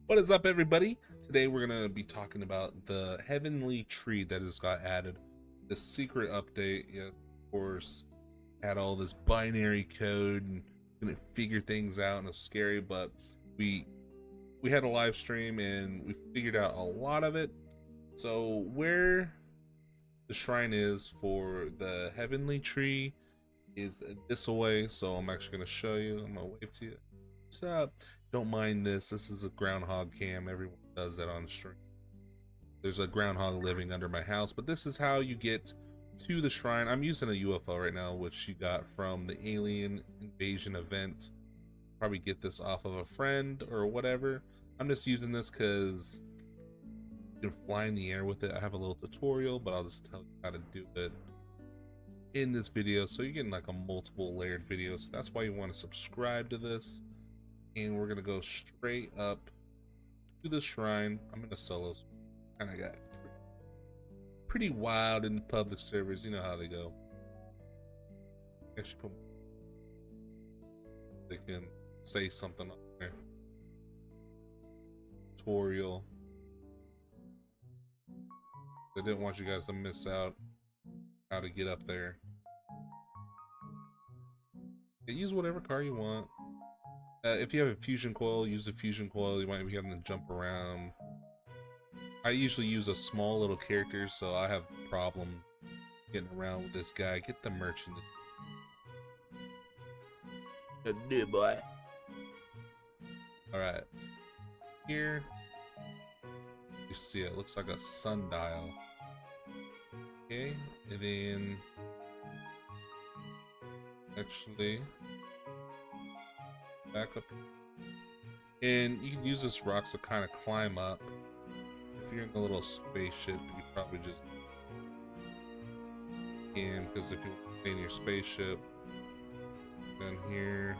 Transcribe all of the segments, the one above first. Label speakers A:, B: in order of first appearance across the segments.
A: What is up, everybody? Today we're going to be talking about the heavenly tree that just got added. The secret update, yes, of course, had all this binary code and gonna figure things out, and it's scary, but we we had a live stream and we figured out a lot of it. So where the shrine is for the heavenly tree is this away. So I'm actually going to show you. I'm going to wave to you. What's up? Don't mind this. This is a groundhog cam. Everyone does that on stream. There's a groundhog living under my house, but this is how you get to the shrine. I'm using a UFO right now, which you got from the alien invasion event. Probably get this off of a friend or whatever. I'm just using this because you can fly in the air with it. I have a little tutorial, but I'll just tell you how to do it in this video, so you're getting like a multiple layered video. So that's why you want to subscribe to this. And we're gonna go straight up to the shrine. I'm in a solo, and I got pretty wild in the public servers. You know how they go. Actually, they can say something up there. Tutorial. They didn't want you guys to miss out how to get up there. Use whatever car you want. If you have a fusion coil, use the fusion coil. You might be having to jump around. I usually use a small little character, so I have a problem getting around with this guy. Get the merchant. A new boy. Alright. Here. You see it looks like a sundial. Okay, and then actually back up, and you can use this rocks to kind of climb up. If you're in a little spaceship, you probably just can, because if you stay in your spaceship, down here,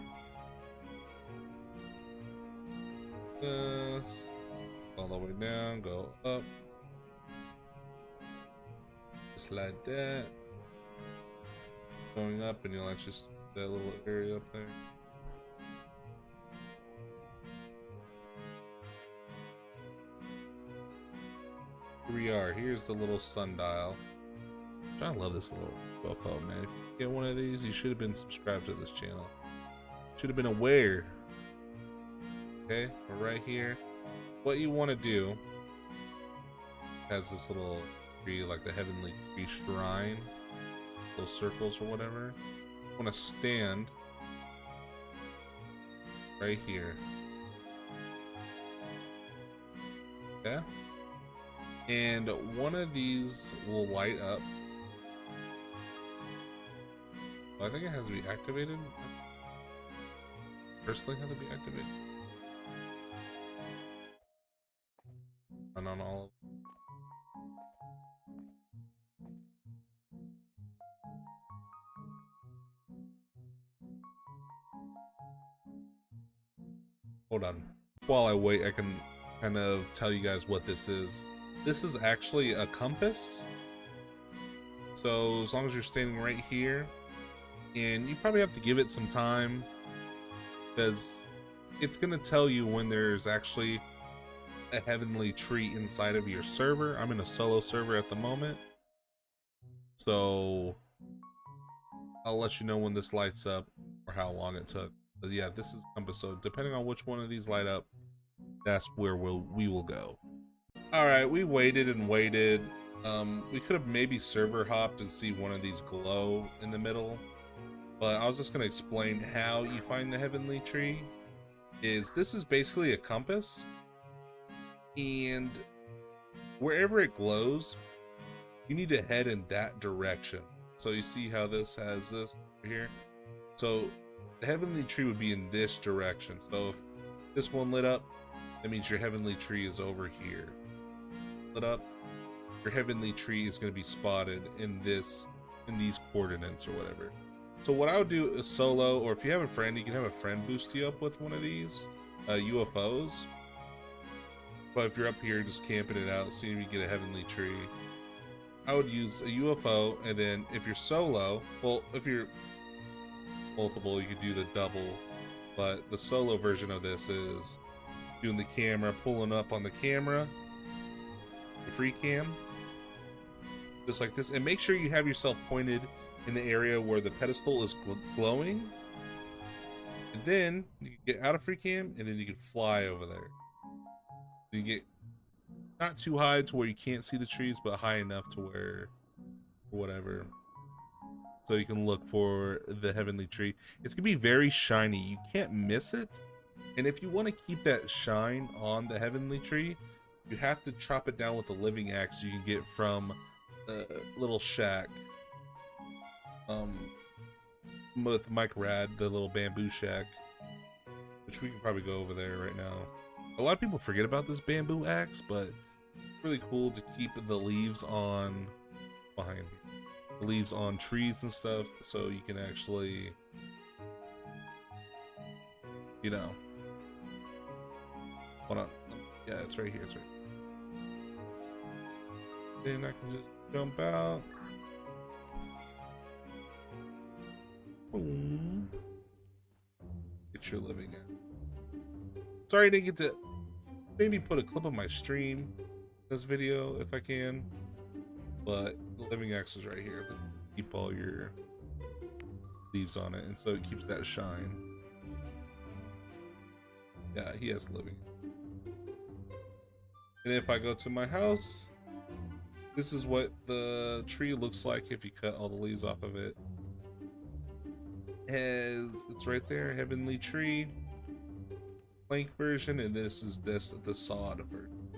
A: this all the way down, go up, just like that, going up, and you'll actually see that little area up there. Here we are. Here's the little sundial. I love this little UFO, man. If you get one of these, you should have been subscribed to this channel. Should have been aware. Okay, we're right here. What you want to do has this little tree, like the heavenly tree shrine, those circles or whatever. You want to stand right here. Okay. And one of these will light up. I think it has to be activated. Personally, has to be activated. And on all of them. Hold on. While I wait, I can kind of tell you guys what this is. This is actually a compass. So as long as you're standing right here, and you probably have to give it some time, because it's going to tell you when there's actually a heavenly tree inside of your server. I'm in a solo server at the moment, so I'll let you know when this lights up or how long it took. But yeah, this is a compass, so depending on which one of these light up, that's where we will go. Alright, we waited and waited. We could have maybe server hopped and see one of these glow in the middle, but I was just going to explain how you find the heavenly tree. This is basically a compass, and wherever it glows, you need to head in that direction. So you see how this has this over here? So the heavenly tree would be in this direction. So if this one lit up, that means your heavenly tree is over here. Lit up, your heavenly tree is going to be spotted in these coordinates or whatever. So what I would do is solo, or if you have a friend, you can have a friend boost you up with one of these UFOs. But if you're up here just camping it out, seeing if you get a heavenly tree, I would use a UFO. And then if you're solo, well, if you're multiple, you could do the double, but the solo version of this is doing the camera, pulling up on the camera, the free cam, just like this. And make sure you have yourself pointed in the area where the pedestal is glowing. And then you can get out of free cam, and then you can fly over there. You get not too high to where you can't see the trees, but high enough to where whatever. So you can look for the heavenly tree. It's gonna be very shiny. You can't miss it. And if you want to keep that shine on the heavenly tree, you have to chop it down with a living axe you can get from the little shack. With Mike Rad, the little bamboo shack, which we can probably go over there right now. A lot of people forget about this bamboo axe, but it's really cool to keep the leaves on behind here. The leaves on trees and stuff, so you can actually, you know, hold on. Yeah, it's right here. It's right. Then I can just jump out. Boom. Get your living in. Sorry I didn't get to maybe put a clip of my stream in this video if I can, but the living axe is right here. Keep all your leaves on it, and so it keeps that shine. Yeah, he has living. And if I go to my house, this is what the tree looks like if you cut all the leaves off of it. It's right there, heavenly tree, plank version, and this is the sod version.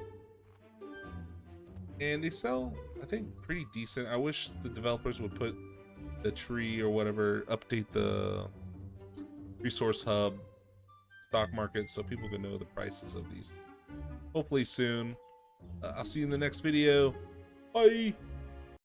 A: And they sell, I think, pretty decent. I wish the developers would put the tree or whatever, update the resource hub stock market so people can know the prices of these. Hopefully soon. I'll see you in the next video. Bye.